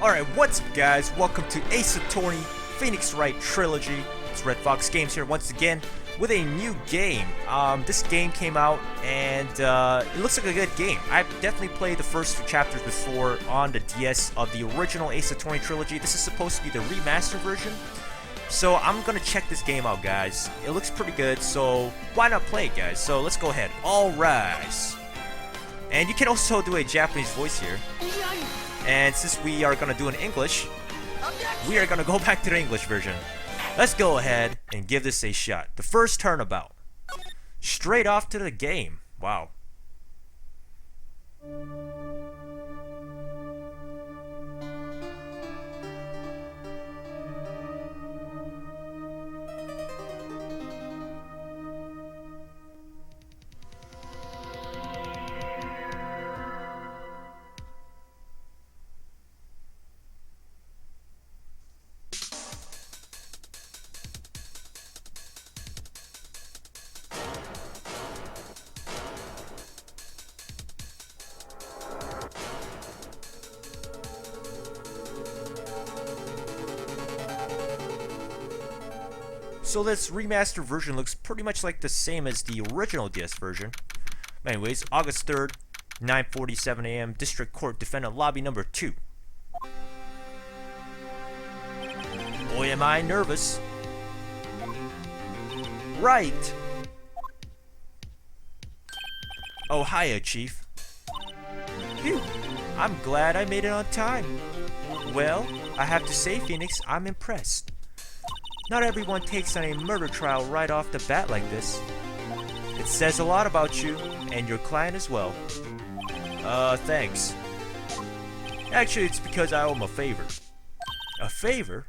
Alright, what's up guys? Welcome to Ace Attorney Phoenix Wright Trilogy. It's Red Fox Games here once again with a new game. This game came out and it looks like a good game. I've definitely played the first two chapters before on the DS of the original Ace Attorney Trilogy. This is supposed to be the remastered version. So I'm gonna check this game out, guys. It looks pretty good, so why not play it, guys? So let's go ahead. All rise. And you can also do a Japanese voice here. And since we are gonna do it in English, we are gonna go back to the English version. Let's go ahead and give this a shot. The first turnabout. Straight off to the game. Wow. So this remastered version looks pretty much like the same as the original DS version. Anyways, August 3rd, 9:47 a.m. District Court Defendant Lobby number 2. Boy, am I nervous. Right. Oh, hiya, Chief. Phew. I'm glad I made it on time. Well, I have to say, Phoenix, I'm impressed. Not everyone takes on a murder trial right off the bat like this. It says a lot about you, and your client as well. Thanks. Actually, it's because I owe him a favor. A favor?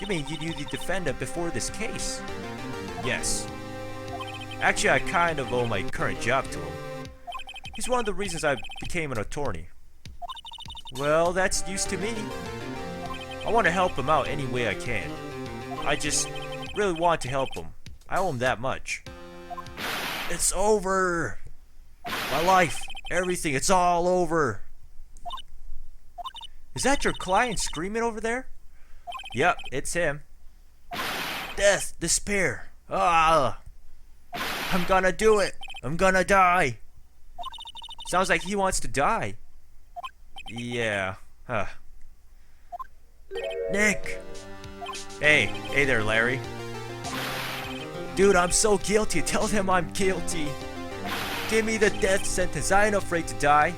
You mean you knew the defendant before this case? Yes. Actually, I kind of owe my current job to him. He's one of the reasons I became an attorney. Well, that's news to me. I want to help him out any way I can. I just really want to help him. I owe him that much. It's over. My life, everything, it's all over. Is that your client screaming over there? Yep, it's him. Death, despair. Ah! I'm gonna do it. I'm gonna die. Sounds like he wants to die. Yeah. Huh. Nick! Hey there, Larry. Dude, I'm so guilty. Tell them I'm guilty. Give me the death sentence. I ain't afraid to die.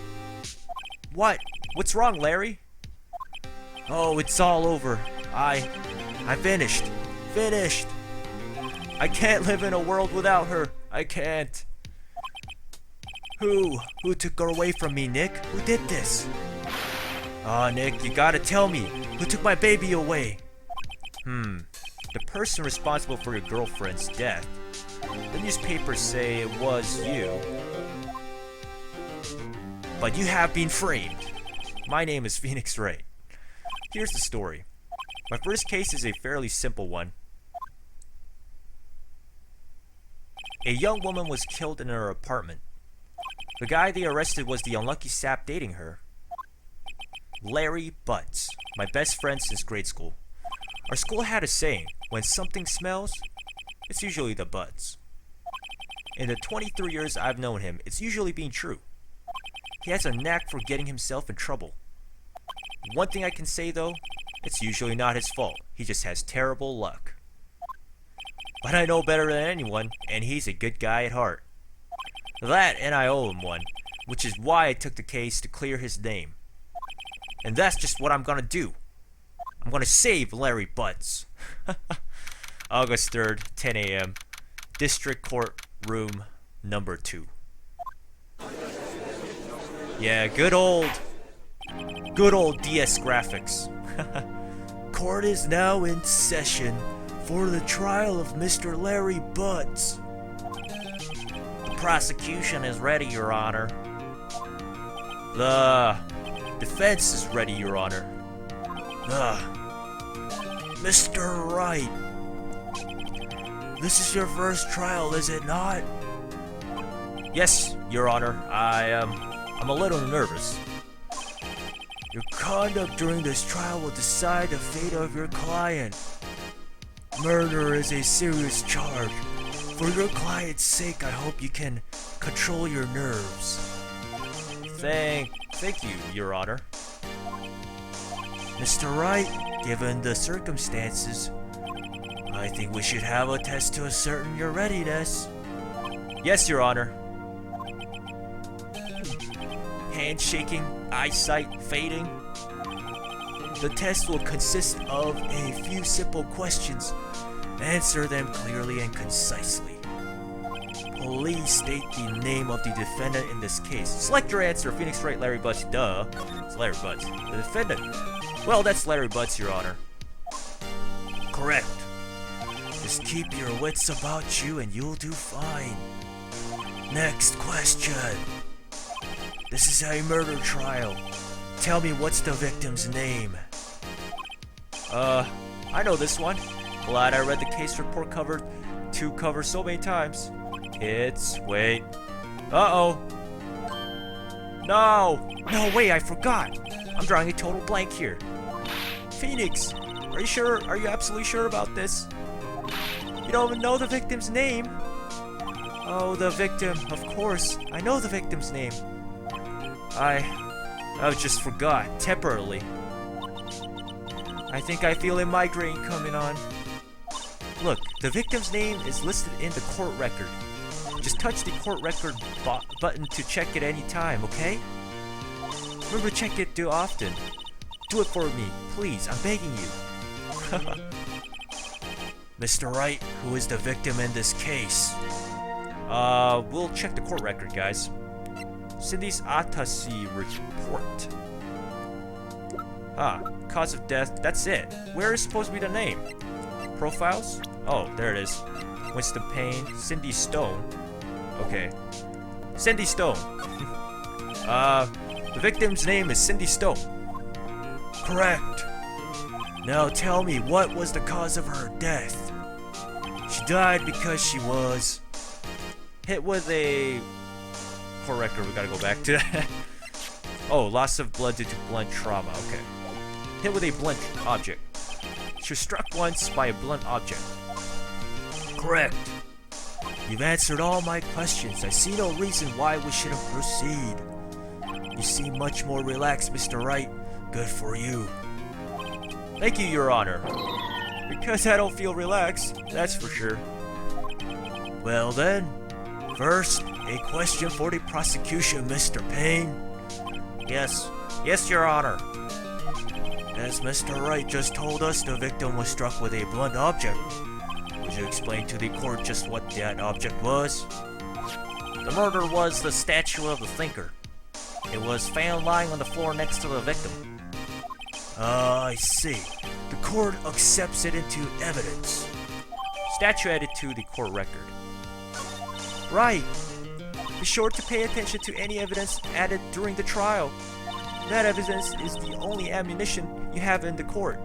What? What's wrong, Larry? Oh, it's all over. I finished. Finished. I can't live in a world without her. I can't. Who took her away from me, Nick? Who did this? Aw, Nick, you gotta tell me. Who took my baby away? The person responsible for your girlfriend's death. The newspapers say it was you. But you have been framed. My name is Phoenix Wright. Here's the story. My first case is a fairly simple one. A young woman was killed in her apartment. The guy they arrested was the unlucky sap dating her. Larry Butts, my best friend since grade school. Our school had a saying, when something smells, it's usually the Butts. In the 23 years I've known him, it's usually been true. He has a knack for getting himself in trouble. One thing I can say though, it's usually not his fault. He just has terrible luck. But I know better than anyone, and he's a good guy at heart. That and I owe him one, which is why I took the case to clear his name. And that's just what I'm gonna do. I'm gonna save Larry Butts. August 3rd, 10 a.m. District Court Room number 2. Yeah, good old DS graphics. Court is now in session for the trial of Mr. Larry Butts. The prosecution is ready, Your Honor. The defense is ready, Your Honor. Mr. Wright. This is your first trial, is it not? Yes, Your Honor. I'm a little nervous. Your conduct during this trial will decide the fate of your client. Murder is a serious charge. For your client's sake, I hope you can control your nerves. Thank you, Your Honor. Mr. Wright, given the circumstances, I think we should have a test to ascertain your readiness. Yes, Your Honor. Handshaking, eyesight fading. The test will consist of a few simple questions. Answer them clearly and concisely. Please state the name of the defendant in this case. Select your answer. Phoenix Wright, Larry Butts. Duh. It's Larry Butts. The defendant. Well, that's Larry Butts, Your Honor. Correct. Just keep your wits about you and you'll do fine. Next question. This is a murder trial. Tell me, what's the victim's name? I know this one. Glad I read the case report cover so many times. Wait. Uh-oh. No, wait, I forgot. I'm drawing a total blank here. Phoenix, are you sure? Are you absolutely sure about this? You don't even know the victim's name? Oh, the victim, of course. I know the victim's name. I just forgot, temporarily. I think I feel a migraine coming on. Look, the victim's name is listed in the court record. Just touch the court record button to check it any time, okay? Remember to check it too often. Do it for me, please, I'm begging you. Mr. Wright, who is the victim in this case? We'll check the court record, guys. Cindy's autopsy report. Cause of death, that's it. Where is supposed to be the name? Profiles? Oh, there it is. Winston Payne, Cindy Stone. Okay. Cindy Stone. The victim's name is Cindy Stone. Correct. Now tell me, what was the cause of her death? She died because she was hit with a... Court record, we gotta go back to that. Oh, loss of blood due to blunt trauma, okay. Hit with a blunt object. She was struck once by a blunt object. Correct. You've answered all my questions. I see no reason why we shouldn't proceed. You seem much more relaxed, Mr. Wright. Good for you. Thank you, Your Honor. Because I don't feel relaxed, that's for sure. Well then, first, a question for the prosecution, Mr. Payne. Yes, Your Honor. As Mr. Wright just told us, the victim was struck with a blunt object. Would you explain to the court just what that object was? The murder was the statue of the thinker. It was found lying on the floor next to the victim. I see. The court accepts it into evidence. Statue added to the court record. Right. Be sure to pay attention to any evidence added during the trial. That evidence is the only ammunition you have in the court.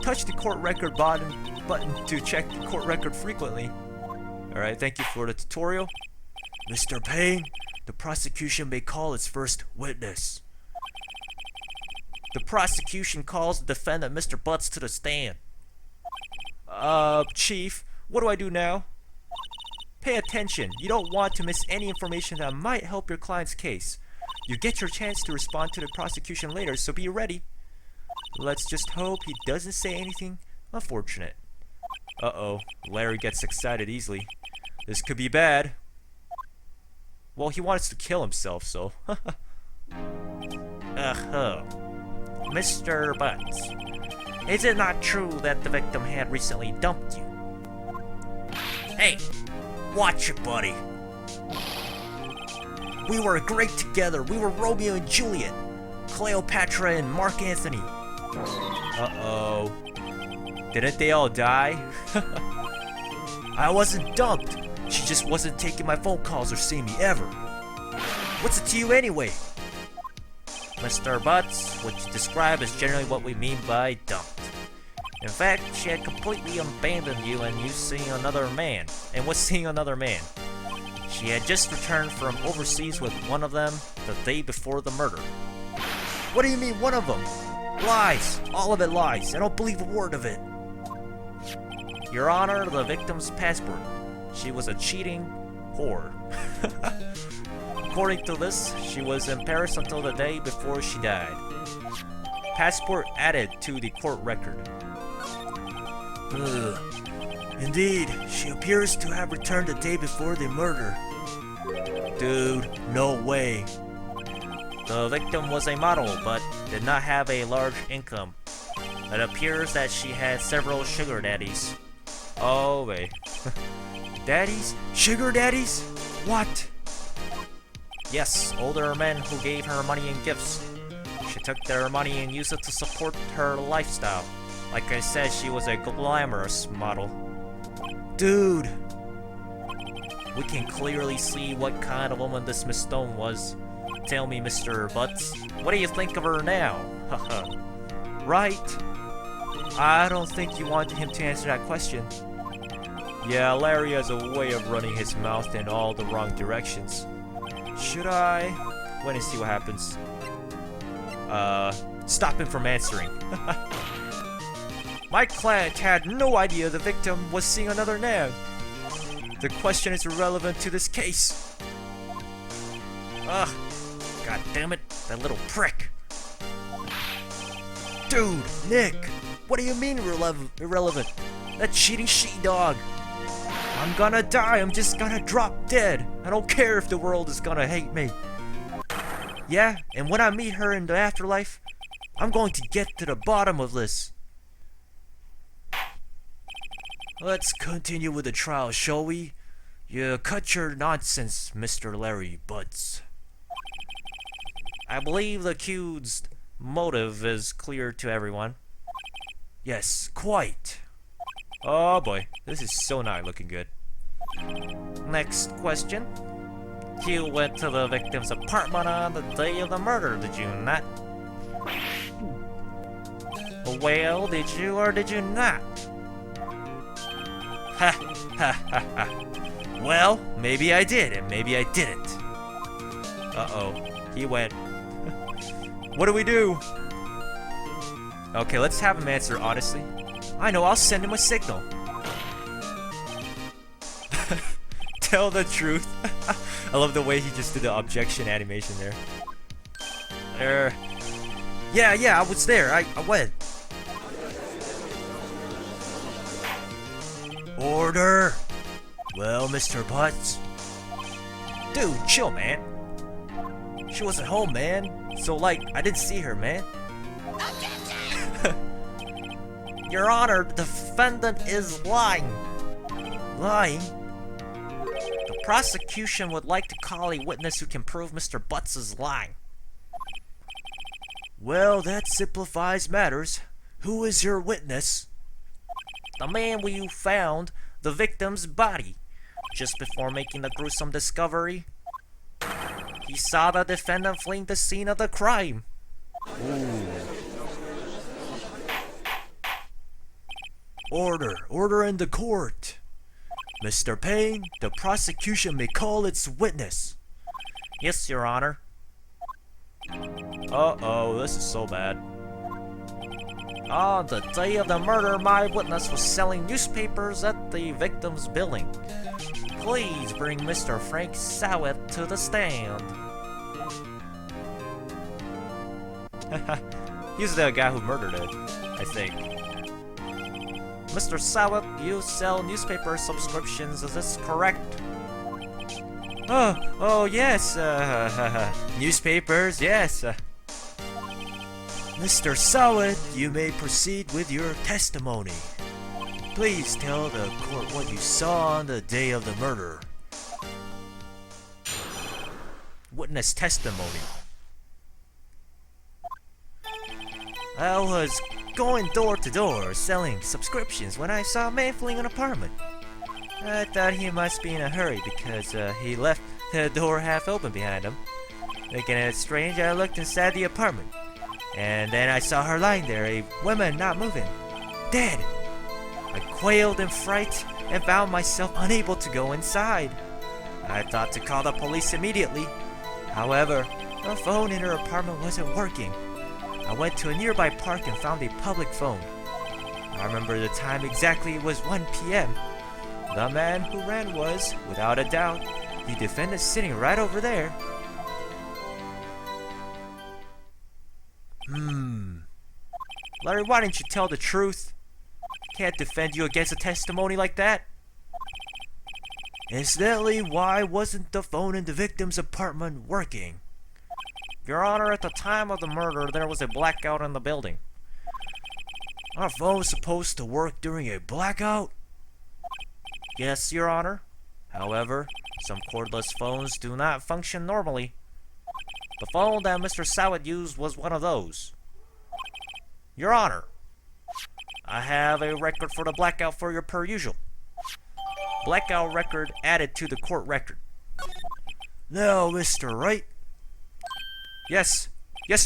Touch the court record button to check the court record frequently. Alright, thank you for the tutorial. Mr. Payne, the prosecution may call its first witness. The prosecution calls the defendant, Mr. Butts, to the stand. Chief, what do I do now? Pay attention. You don't want to miss any information that might help your client's case. You get your chance to respond to the prosecution later, so be ready. Let's just hope he doesn't say anything unfortunate. Uh-oh, Larry gets excited easily. This could be bad. Well, he wants to kill himself, so... Mr. Butts, is it not true that the victim had recently dumped you? Hey, watch it, buddy. We were great together. We were Romeo and Juliet. Cleopatra and Mark Anthony. Uh-oh. Didn't they all die? I wasn't dumped. She just wasn't taking my phone calls or seeing me ever. What's it to you anyway? Mr. Butts, what you describe is generally what we mean by dumped. In fact, she had completely abandoned you and you seeing another man. And what's seeing another man? She had just returned from overseas with one of them the day before the murder. What do you mean, one of them? Lies! All of it lies. I don't believe a word of it. Your Honor, the victim's passport. She was a cheating whore. According to this, she was in Paris until the day before she died. Passport added to the court record. Indeed, she appears to have returned the day before the murder. Dude, no way. The victim was a model, but did not have a large income. It appears that she had several sugar daddies. Oh, wait. Daddies? Sugar daddies? What? Yes, older men who gave her money and gifts. She took their money and used it to support her lifestyle. Like I said, she was a glamorous model. Dude! We can clearly see what kind of woman this Miss Stone was. Tell me, Mr. Butts, what do you think of her now? Haha. Right? I don't think you wanted him to answer that question. Yeah, Larry has a way of running his mouth in all the wrong directions. Should I? Wait and see what happens. Stop him from answering. My client had no idea the victim was seeing another man. The question is irrelevant to this case. Ugh. God damn it, that little prick. Dude, Nick, what do you mean irrelevant? That cheating she-dog. I'm gonna die, I'm just gonna drop dead. I don't care if the world is gonna hate me. Yeah, and when I meet her in the afterlife, I'm going to get to the bottom of this. Let's continue with the trial, shall we? You cut your nonsense, Mr. Larry Butts. I believe the accused's motive is clear to everyone. Yes, quite. Oh boy, this is so not looking good. Next question. You went to the victim's apartment on the day of the murder, did you not? Well, did you or did you not? Ha ha ha ha. Well, maybe I did and maybe I didn't. Uh-oh, he went. What do we do? Okay, let's have him answer honestly. I know, I'll send him a signal. Tell the truth. I love the way he just did the objection animation there. Yeah, I was there. I went. Order! Well, Mr. Butts. Dude, chill, man. She wasn't home, man. So, like, I didn't see her, man. Your Honor, the defendant is lying. Lying? The prosecution would like to call a witness who can prove Mr. Butts is lying. Well, that simplifies matters. Who is your witness? The man you found the victim's body just before making the gruesome discovery. He saw the defendant fleeing the scene of the crime. Ooh. Order in the court. Mr. Payne, the prosecution may call its witness. Yes, Your Honor. Uh-oh, this is so bad. On the day of the murder, my witness was selling newspapers at the victim's building. Please bring Mr. Frank Sowett to the stand. He's the guy who murdered it, I think. Mr. Sowett, you sell newspaper subscriptions, is this correct? Oh yes, newspapers, yes. Mr. Sowett, you may proceed with your testimony. Please tell the court what you saw on the day of the murder. Witness testimony. I was going door to door selling subscriptions when I saw a man fleeing an apartment. I thought he must be in a hurry because he left the door half open behind him. Thinking it strange, I looked inside the apartment. And then I saw her lying there, a woman not moving, dead. I quailed in fright and found myself unable to go inside. I thought to call the police immediately. However, the phone in her apartment wasn't working. I went to a nearby park and found a public phone. I remember the time exactly, it was 1 p.m. The man who ran was, without a doubt, the defendant sitting right over there. Larry, why didn't you tell the truth? Can't defend you against a testimony like that. Incidentally, why wasn't the phone in the victim's apartment working? Your Honor, at the time of the murder, there was a blackout in the building. Our phone was supposed to work during a blackout? Yes, Your Honor. However, some cordless phones do not function normally. The phone that Mr. Sowett used was one of those. Your Honor, I have a record for the blackout for your per usual. Blackout record added to the court record. Now, Mr. Wright. Yes,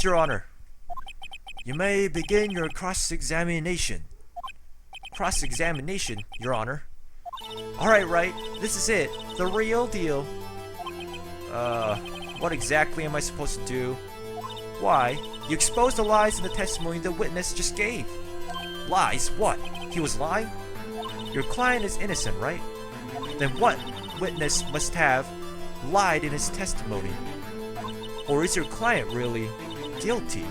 Your Honor. You may begin your cross-examination. Cross-examination, Your Honor. Alright, Wright, this is it. The real deal. What exactly am I supposed to do? Why? You exposed the lies in the testimony the witness just gave. Lies? What? He was lying? Your client is innocent, right? Then what witness must have lied in his testimony? Or is your client really guilty?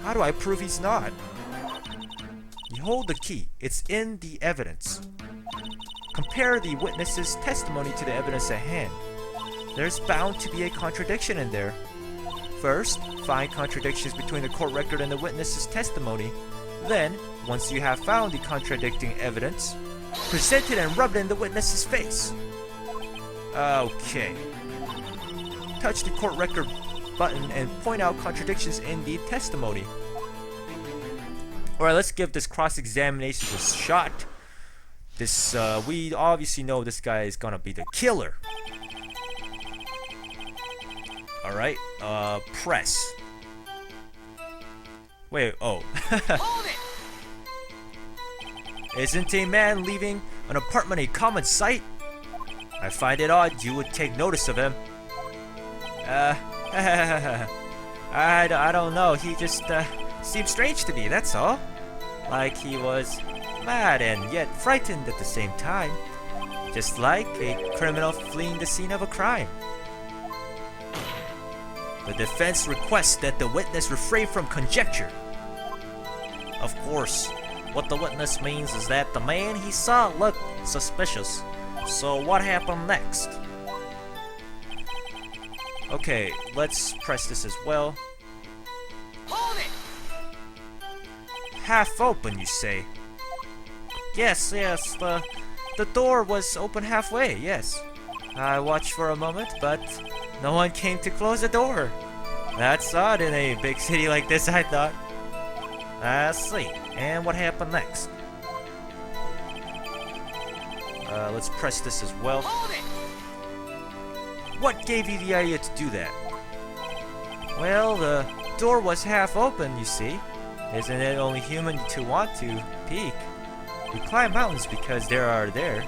How do I prove he's not? You hold the key. It's in the evidence. Compare the witness's testimony to the evidence at hand. There's bound to be a contradiction in there. First, find contradictions between the court record and the witness's testimony. Then, once you have found the contradicting evidence, present it and rub it in the witness's face. Okay. Touch the court record button and point out contradictions in the testimony. Alright, let's give this cross-examination a shot. We obviously know this guy is gonna be the killer. Alright, press. Wait, oh. Isn't a man leaving an apartment a common sight? I find it odd you would take notice of him. I don't know, he just, seemed strange to me, that's all. Like he was mad and yet frightened at the same time. Just like a criminal fleeing the scene of a crime. The defense requests that the witness refrain from conjecture. Of course, what the witness means is that the man he saw looked suspicious. So what happened next? Okay, let's press this as well. Hold it! Half open, you say? Yes, the door was open halfway, yes. I watched for a moment, but no one came to close the door. That's odd in a big city like this, I thought. I see. And what happened next? Let's press this as well. Hold it! What gave you the idea to do that? Well, the door was half open, you see. Isn't it only human to want to peek? We climb mountains because they are there.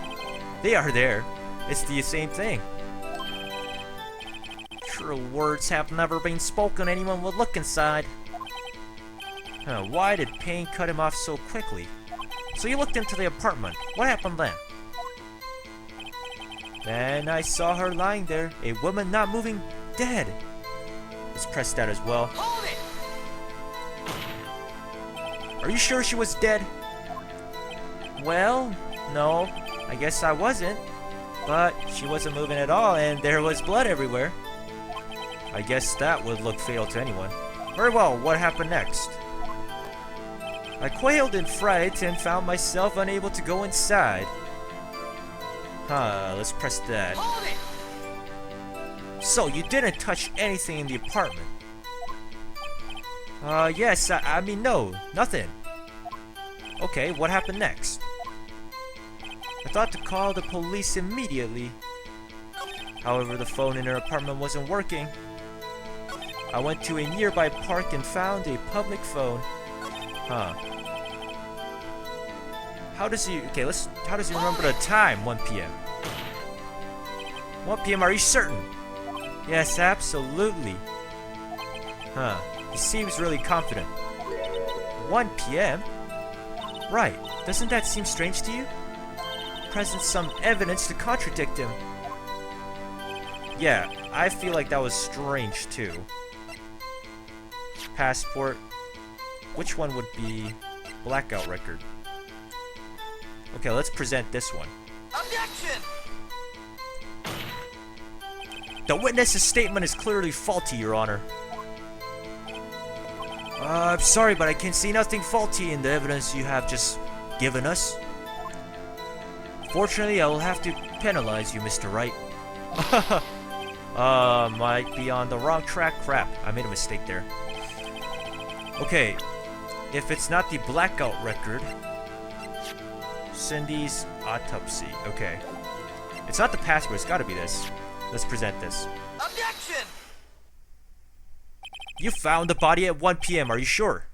It's the same thing. True words have never been spoken. Anyone would look inside. Why did pain cut him off so quickly? So you looked into the apartment. What happened then? Then I saw her lying there, a woman not moving, dead. Let's press that as well. Hold it! Are you sure she was dead? Well, no, I guess I wasn't. But she wasn't moving at all, and there was blood everywhere. I guess that would look fatal to anyone. Very well, what happened next? I quailed in fright and found myself unable to go inside. Let's press that. So, you didn't touch anything in the apartment? Yes, I mean, no, nothing. Okay, what happened next? I thought to call the police immediately. However, the phone in her apartment wasn't working. I went to a nearby park and found a public phone. How does he remember the time? 1 p.m. 1 p.m. Are you certain? Yes, absolutely. He seems really confident. 1 p.m.? Right. Doesn't that seem strange to you? Presents some evidence to contradict him. Yeah, I feel like that was strange too. Passport. Which one would be blackout record? Okay, let's present this one. Objection! The witness's statement is clearly faulty, Your Honor. I'm sorry, but I can see nothing faulty in the evidence you have just given us. Fortunately, I will have to penalize you, Mr. Wright. Might be on the wrong track. Crap, I made a mistake there. Okay, if it's not the blackout record, Cindy's autopsy. Okay, it's not the passport. It's got to be this. Let's present this. Objection! You found the body at 1 p.m. Are you sure?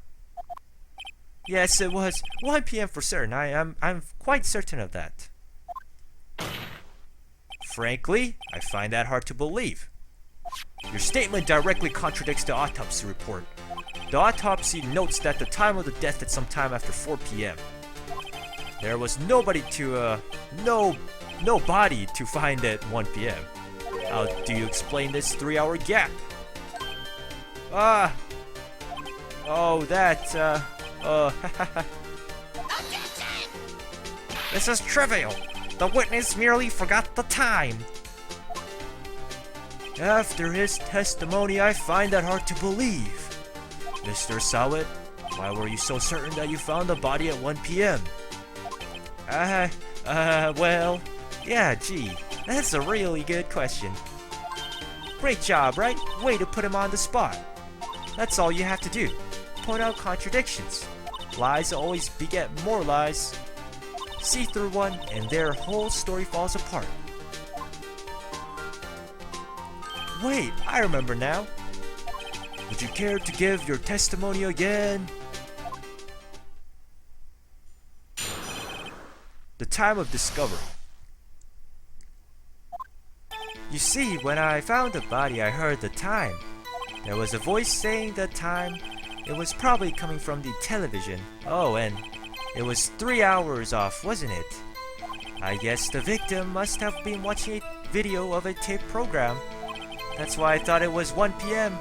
Yes, it was 1 p.m. for certain. I'm quite certain of that. Frankly, I find that hard to believe. Your statement directly contradicts the autopsy report. The autopsy notes that the time of the death at some time after 4 p.m. There was nobody to, no body to find at 1 p.m. How do you explain this 3-hour gap? Objection! This is trivial. The witness merely forgot the time. After his testimony, I find that hard to believe. Mr. Sawit, why were you so certain that you found the body at 1 p.m.? Well, yeah, gee, that's a really good question. Great job, right? Way to put him on the spot. That's all you have to do. Point out contradictions. Lies always beget more lies. See through one, and their whole story falls apart. Wait, I remember now. Would you care to give your testimony again? The time of discovery. You see, when I found the body, I heard the time. There was a voice saying the time. It was probably coming from the television. Oh, and it was 3 hours off, wasn't it? I guess the victim must have been watching a video of a tape program. That's why I thought it was 1 p.m.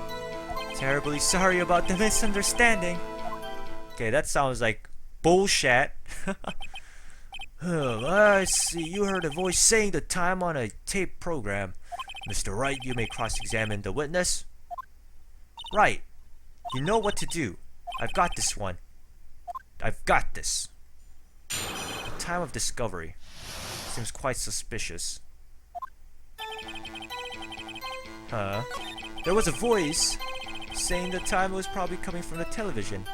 Terribly sorry about the misunderstanding. Okay, that sounds like bullshit. I see. You heard a voice saying the time on a tape program. Mr. Wright, you may cross-examine the witness. Right. You know what to do. I've got this one. I've got this. The time of discovery. Seems quite suspicious. Huh? There was a voice saying the time was probably coming from the television.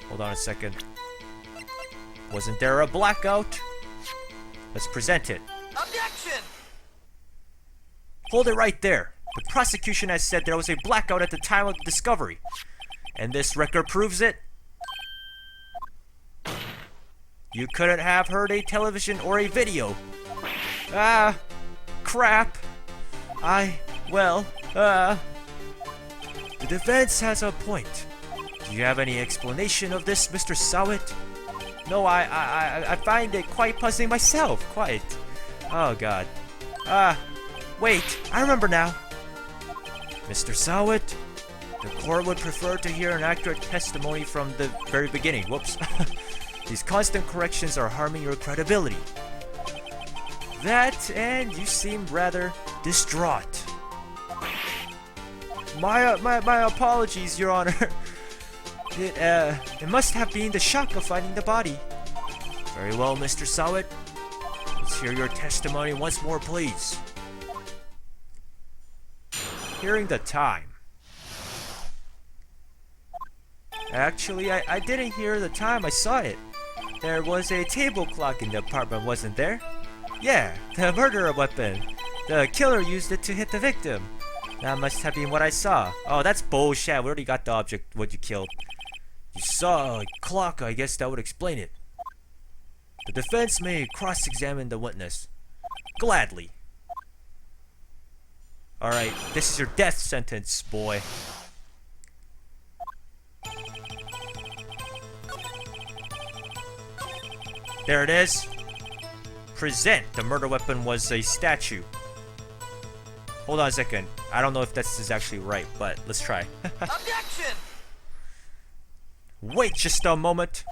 Hold on a second. Wasn't there a blackout? Let's present it. Objection! Hold it right there. The prosecution has said there was a blackout at the time of the discovery. And this record proves it. You couldn't have heard a television or a video. Crap. The defense has a point. Do you have any explanation of this, Mr. Sawit? No, I find it quite puzzling myself, quite. Oh god. Wait, I remember now. Mr. Sawit, the court would prefer to hear an accurate testimony from the very beginning. Whoops. These constant corrections are harming your credibility. That, and you seem rather distraught. My apologies, Your Honor. It must have been the shock of finding the body. Very well, Mr. Sawit. Let's hear your testimony once more, please. Hearing the time. Actually, I didn't hear the time, I saw it. There was a table clock in the apartment, wasn't there? Yeah, the murder weapon. The killer used it to hit the victim. That must have been what I saw. Oh, that's bullshit. We already got the object, what you killed. You saw a clock, I guess that would explain it. The defense may cross-examine the witness. Gladly. Alright, this is your death sentence, boy. There it is. Present. The murder weapon was a statue. Hold on a second. I don't know if this is actually right, but let's try. Objection! Wait just a moment.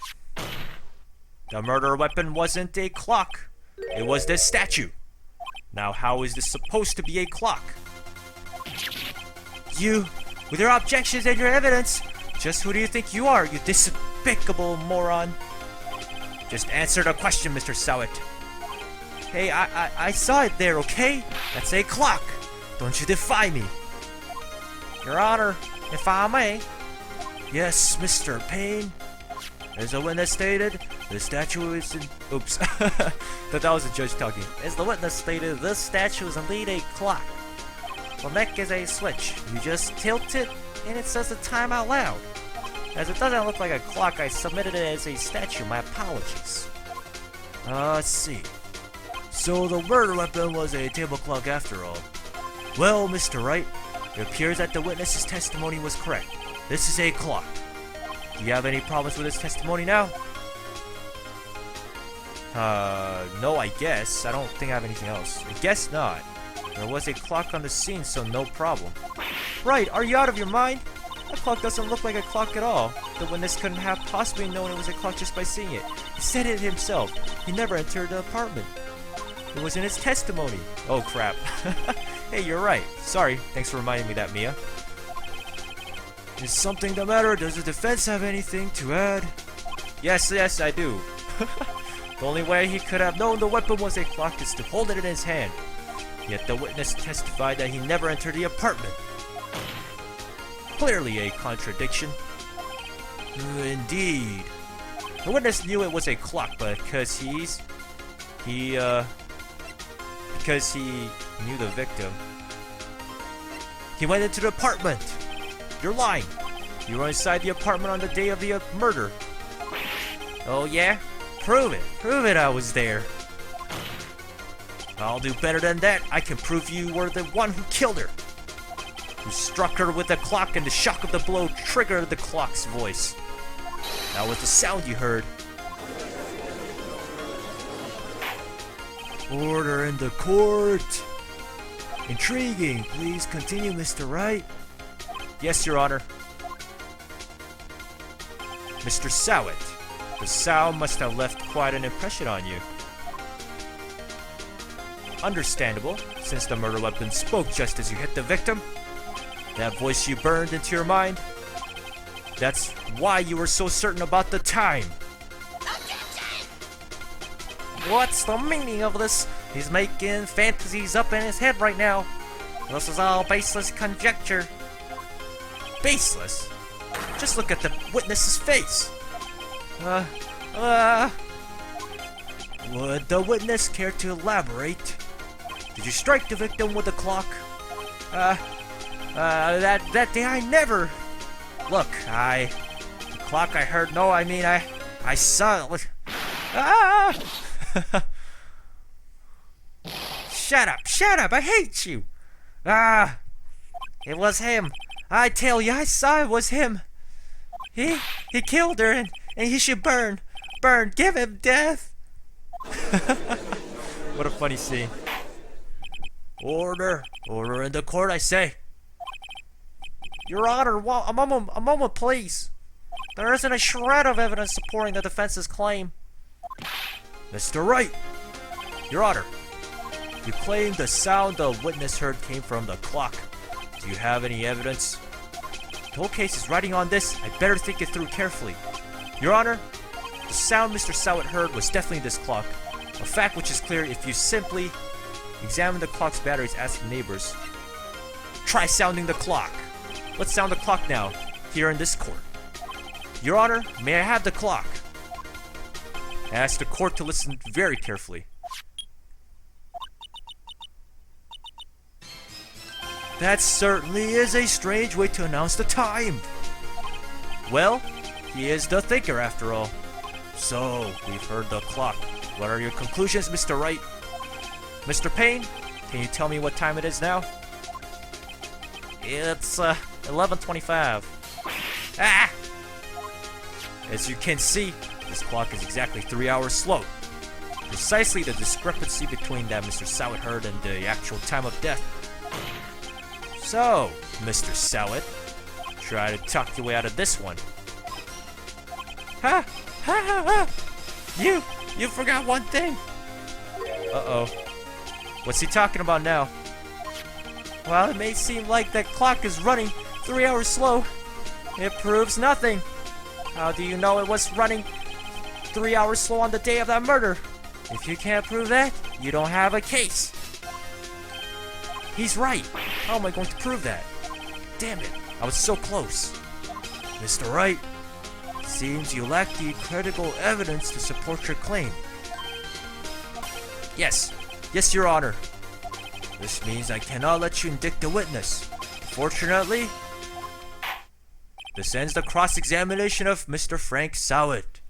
The murder weapon wasn't a clock. It was this statue. Now, how is this supposed to be a clock? You, with your objections and your evidence, just who do you think you are, you despicable moron? Just answer the question, Mr. Sowett. Hey, I saw it there, okay? That's a clock. Don't you defy me. Your Honor, if I may. Yes, Mr. Payne. As the witness stated, the statue is in... Oops. Thought that was a judge talking. As the witness stated, this statue is indeed a clock. The neck is a switch. You just tilt it, and it says the time out loud. As it doesn't look like a clock, I submitted it as a statue. My apologies. Let's see. So the murder weapon was a table clock after all. Well, Mr. Wright, it appears that the witness's testimony was correct. This is a clock. Do you have any problems with his testimony now? No, I guess. I don't think I have anything else. I guess not. There was a clock on the scene, so no problem. Right, are you out of your mind? That clock doesn't look like a clock at all. The witness couldn't have possibly known it was a clock just by seeing it. He said it himself. He never entered the apartment. It was in his testimony. Oh, crap. Hey, you're right. Sorry. Thanks for reminding me that, Mia. Is something the matter? Does the defense have anything to add? Yes, I do. The only way he could have known the weapon was a clock is to hold it in his hand. Yet the witness testified that he never entered the apartment. Clearly a contradiction. Indeed. The witness knew it was a clock, but because he knew the victim, he went into the apartment. You're lying. You were inside the apartment on the day of the murder. Oh yeah? Prove it. Prove it I was there. I'll do better than that. I can prove you were the one who killed her. You struck her with the clock and the shock of the blow triggered the clock's voice. That was the sound you heard. Order in the court. Intriguing. Please continue, Mr. Wright. Yes, Your Honor. Mr. Sowett, the sound must have left quite an impression on you. Understandable, since the murder weapon spoke just as you hit the victim. That voice you burned into your mind. That's why you were so certain about the time. What's the meaning of this? He's making fantasies up in his head right now. This is all baseless conjecture. Baseless? Just look at the witness's face. Would the witness care to elaborate? Did you strike the victim with the clock? That day I never... Look, the clock I heard, no, I mean, I saw it. Shut up, I hate you. It was him. I tell you, I saw it was him. He killed her and he should burn, give him death. What a funny scene. Order in the court, I say. Your Honor, a moment, please. There isn't a shred of evidence supporting the defense's claim. Mr. Wright, Your Honor, you claim the sound the witness heard came from the clock. Do you have any evidence? The whole case is riding on this. I better think it through carefully. Your Honor, the sound Mr. Sowett heard was definitely this clock. A fact which is clear if you simply examine the clock's batteries asking neighbors. Try sounding the clock. Let's sound the clock now, here in this court. Your Honor, may I have the clock? I ask the court to listen very carefully. That certainly is a strange way to announce the time. Well, he is the thinker after all. So, we've heard the clock. What are your conclusions, Mr. Wright? Mr. Payne, can you tell me what time it is now? It's 11:25. As you can see, this clock is exactly 3 hours slow. Precisely the discrepancy between that Mr. Sowett heard and the actual time of death. So, Mr. Sowett, try to talk your way out of this one. Ha! Ha ha ha! You forgot one thing! Uh-oh. What's he talking about now? Well, it may seem like that clock is running 3 hours slow. It proves nothing. How do you know it was running 3 hours slow on the day of that murder? If you can't prove that, you don't have a case. He's right. How am I going to prove that? Damn it, I was so close. Mr. Wright, seems you lack the critical evidence to support your claim. Yes, Your Honor. This means I cannot let you indict the witness. Fortunately, this ends the cross-examination of Mr. Frank Sowett.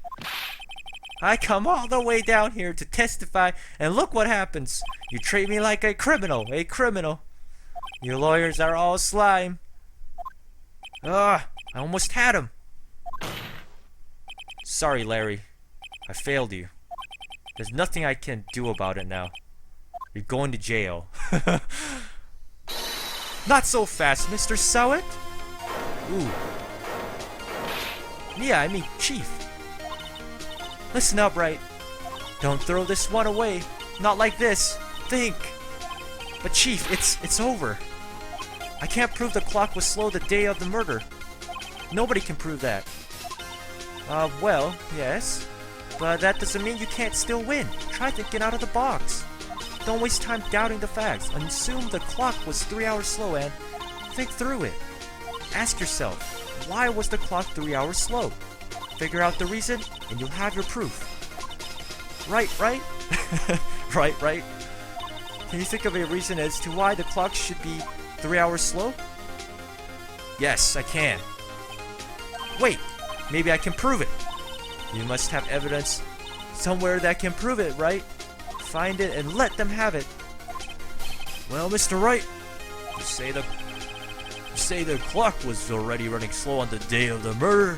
I come all the way down here to testify, and look what happens. You treat me like a criminal. You lawyers are all slime. I almost had him. Sorry, Larry. I failed you. There's nothing I can do about it now. You're going to jail. Not so fast, Mr. Sowett. Ooh. Yeah, I mean, Chief. Listen up, Wright. Don't throw this one away. Not like this. Think. But Chief, it's over. I can't prove the clock was slow the day of the murder. Nobody can prove that. Well, yes. But that doesn't mean you can't still win. Try thinking out of the box. Don't waste time doubting the facts. Assume the clock was 3 hours slow and think through it. Ask yourself, why was the clock 3 hours slow? Figure out the reason, and you'll have your proof. Right? Right. Can you think of a reason as to why the clock should be 3 hours slow? Yes, I can. Wait, maybe I can prove it. You must have evidence somewhere that can prove it, right? Find it and let them have it. Well, Mr. Wright, you say the clock was already running slow on the day of the murder.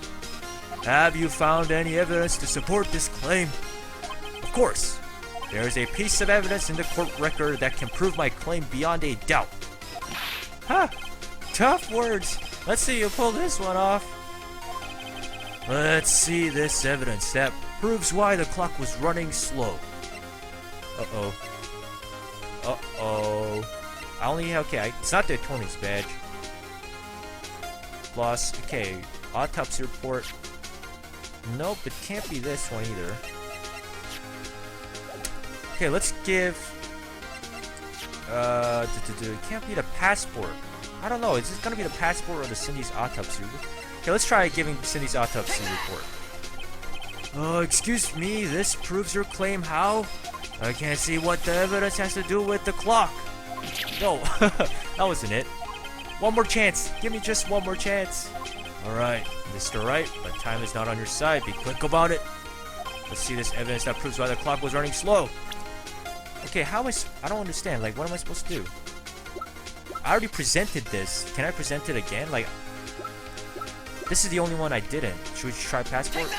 Have you found any evidence to support this claim? Of course. There is a piece of evidence in the court record that can prove my claim beyond a doubt. Ha! Tough words. Let's see you pull this one off. Let's see this evidence that proves why the clock was running slow. Okay, it's not the attorney's badge. Loss, okay. Autopsy report. Nope, it can't be this one either. Okay, let's give... it can't be the passport. I don't know, is this gonna be the passport or the Cindy's autopsy report? Okay, let's try giving Cindy's autopsy report. Excuse me, this proves your claim how? I can't see what the evidence has to do with the clock. No, that wasn't it. One more chance. Give me just one more chance. Alright, Mr. Wright, but time is not on your side. Be quick about it. Let's see this evidence that proves why the clock was running slow. Okay, I don't understand. Like, what am I supposed to do? I already presented this. Can I present it again? Like, this is the only one I didn't. Should we try passport?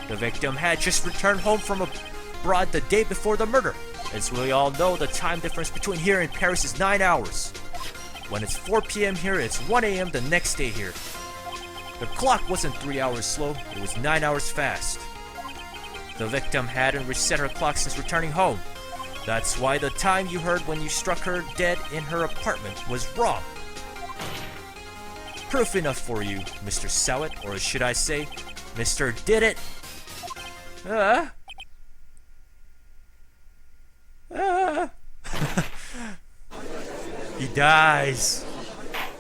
The victim had just returned home from abroad the day before the murder. As we all know, the time difference between here and Paris is 9 hours. When it's 4 p.m. here, it's 1 a.m. the next day here. The clock wasn't 3 hours slow, it was 9 hours fast. The victim hadn't reset her clock since returning home. That's why the time you heard when you struck her dead in her apartment was wrong. Proof enough for you, Mr. Sowett, or should I say, Mr. Did It. He dies.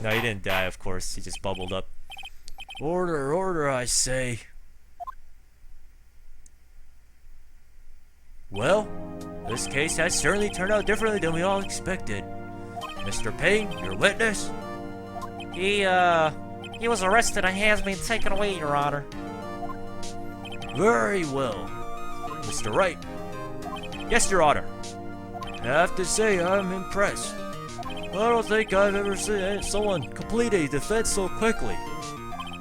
No, he didn't die, of course. He just bubbled up. Order, I say. Well, this case has certainly turned out differently than we all expected. Mr. Payne, your witness? He was arrested and has been taken away, Your Honor. Very well. Mr. Wright? Yes, Your Honor. I have to say, I'm impressed. I don't think I've ever seen someone complete a defense so quickly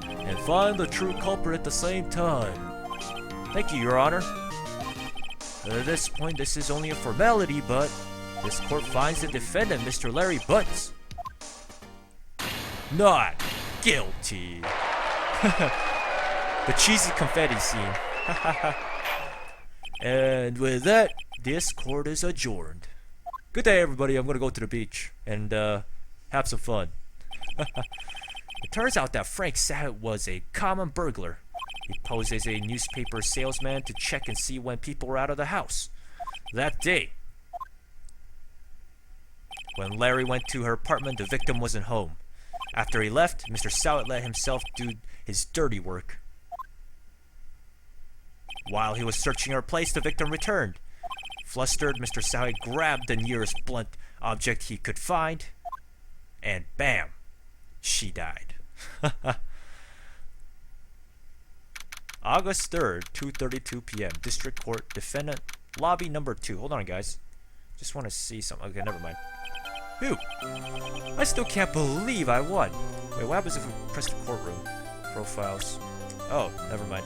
and find the true culprit at the same time. Thank you, Your Honor. At this point, this is only a formality, but this court finds the defendant, Mr. Larry Butts, not guilty. The cheesy confetti scene. And with that, this court is adjourned. Good day, everybody. I'm gonna go to the beach and have some fun. It turns out that Frank Saget was a common burglar. He posed as a newspaper salesman to check and see when people were out of the house. That day, when Larry went to her apartment, the victim wasn't home. After he left, Mr. Saget let himself do his dirty work. While he was searching her place, the victim returned. Flustered, Mr. Saget grabbed the nearest blunt object he could find, and bam, she died. August 3rd, 2:32 p.m. District Court, Defendant, Lobby number 2. Hold on, guys. Just want to see something. Okay, never mind. Phew. I still can't believe I won. Wait, what happens if we press the courtroom? Profiles. Oh, never mind.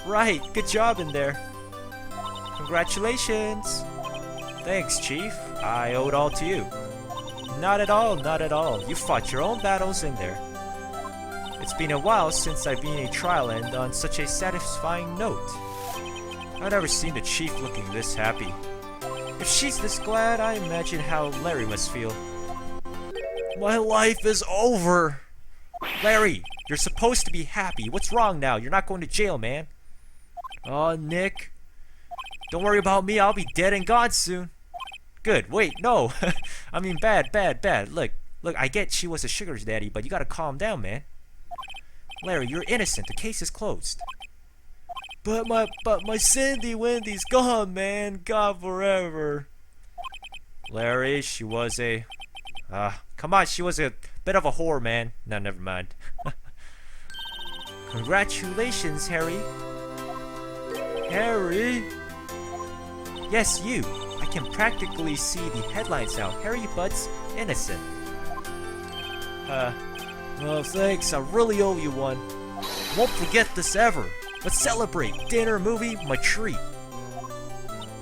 Right, good job in there. Congratulations. Thanks, Chief. I owe it all to you. Not at all, not at all. You fought your own battles in there. It's been a while since I've been in a trial and on such a satisfying note. I've never seen the Chief looking this happy. If she's this glad, I imagine how Larry must feel. My life is over. Larry, you're supposed to be happy. What's wrong now? You're not going to jail, man. Oh, Nick. Don't worry about me. I'll be dead and gone soon. Good. Wait, no. I mean, bad. Look, I get she was a sugar daddy, but you gotta calm down, man. Larry, you're innocent. The case is closed. But my Cindy Wendy's gone, man. Gone forever. Larry, she was a... come on, she was a bit of a whore, man. No, never mind. Congratulations, Harry. Harry? Yes, you. I can practically see the headlines now. Harry Butts, innocent. Well, thanks. I really owe you one. Won't forget this ever. Let's celebrate. Dinner, movie, my treat.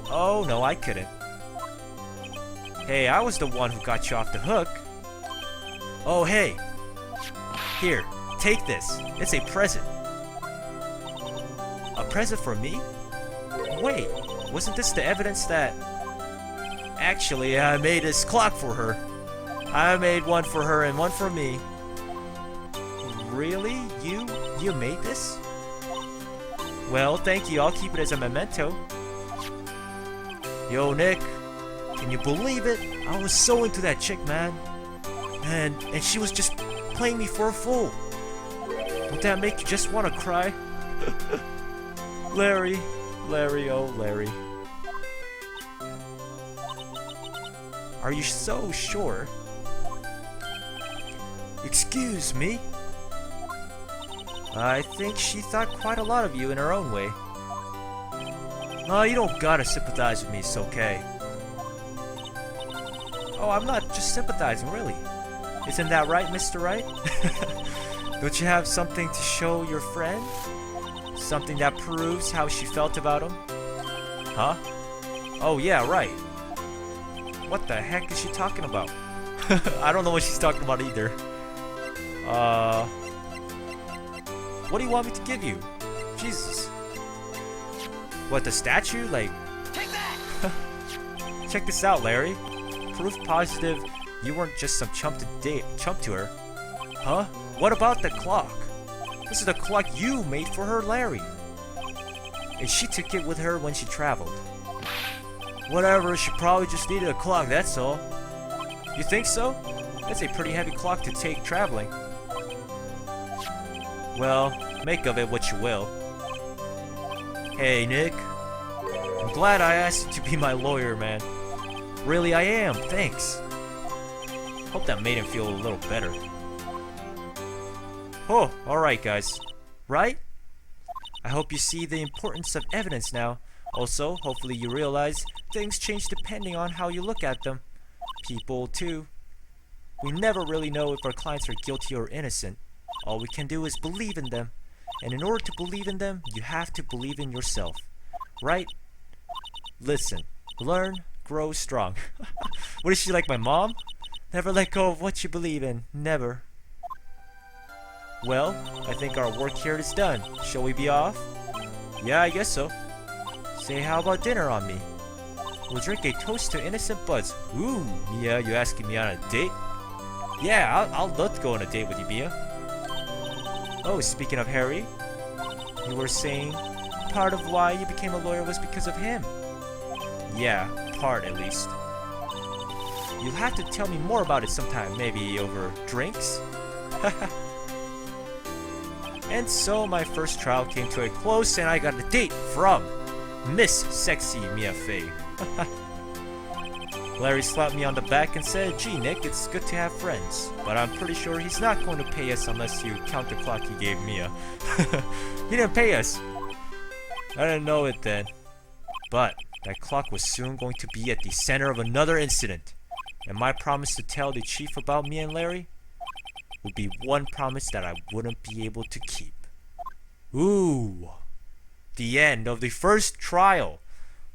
Oh, no, I couldn't. Hey, I was the one who got you off the hook. Oh, hey. Here, take this. It's a present. A present for me? Wait, wasn't this the evidence that... Actually, I made this clock for her. I made one for her and one for me. Really? You made this? Well, thank you. I'll keep it as a memento. Yo, Nick. Can you believe it? I was so into that chick, man. And she was just playing me for a fool. Would that make you just want to cry? Larry, oh Larry. Are you so sure? Excuse me? I think she thought quite a lot of you in her own way. No, you don't gotta sympathize with me, it's okay. Oh, I'm not just sympathizing, really. Isn't that right, Mr. Wright? Don't you have something to show your friend? Something that proves how she felt about him? Huh? Oh, yeah, right. What the heck is she talking about? I don't know what she's talking about either. What do you want me to give you? Jesus. What, the statue? Like... Take that! Check this out, Larry. Proof positive you weren't just some chump to her. Huh? What about the clock? This is the clock you made for her, Larry. And she took it with her when she traveled. Whatever, she probably just needed a clock, that's all. You think so? That's a pretty heavy clock to take traveling. Well, make of it what you will. Hey, Nick. I'm glad I asked you to be my lawyer, man. Really, I am. Thanks. Hope that made him feel a little better. Oh, alright, guys. Right? I hope you see the importance of evidence now. Also, hopefully you realize things change depending on how you look at them. People, too. We never really know if our clients are guilty or innocent. All we can do is believe in them. And in order to believe in them, you have to believe in yourself. right? Listen, learn, grow strong. What is she, like my mom? Never let go of what you believe in. Never. Well, I think our work here is done. Shall we be off? Yeah, I guess so. Say, how about dinner on me? We'll drink a toast to innocent buds. Ooh, Mia, you asking me on a date? Yeah, I'll love to go on a date with you, Mia. Oh, speaking of Harry, you were saying part of why you became a lawyer was because of him. Yeah, part at least. You'll have to tell me more about it sometime, maybe over drinks? And so my first trial came to a close and I got a date from Miss Sexy Mia Fey. Larry slapped me on the back and said, "Gee, Nick, it's good to have friends, but I'm pretty sure he's not going to pay us unless you count the clock he gave Mia." He didn't pay us. I didn't know it then. But that clock was soon going to be at the center of another incident. And my promise to tell the chief about me and Larry would be one promise that I wouldn't be able to keep. Ooh. The end of the first trial.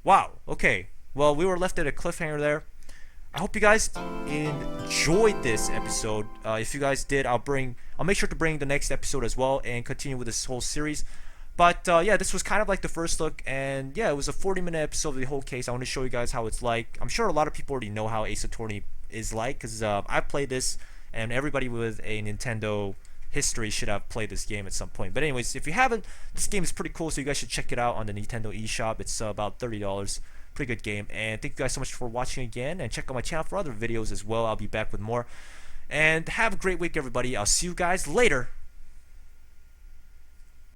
Wow, okay. Well, we were left at a cliffhanger there. I hope you guys enjoyed this episode. If you guys did, I'll make sure to bring the next episode as well and continue with this whole series. But yeah, this was kind of like the first look, and yeah, it was a 40-minute episode of the whole case. I want to show you guys how it's like. I'm sure a lot of people already know how Ace Attorney is like, because I played this, and everybody with a Nintendo history should have played this game at some point. But anyways, if you haven't, this game is pretty cool, so you guys should check it out on the Nintendo eShop. It's about $30. Pretty good game. And thank you guys so much for watching again, and check out my channel for other videos as well. I'll be back with more. And have a great week, everybody. I'll see you guys later.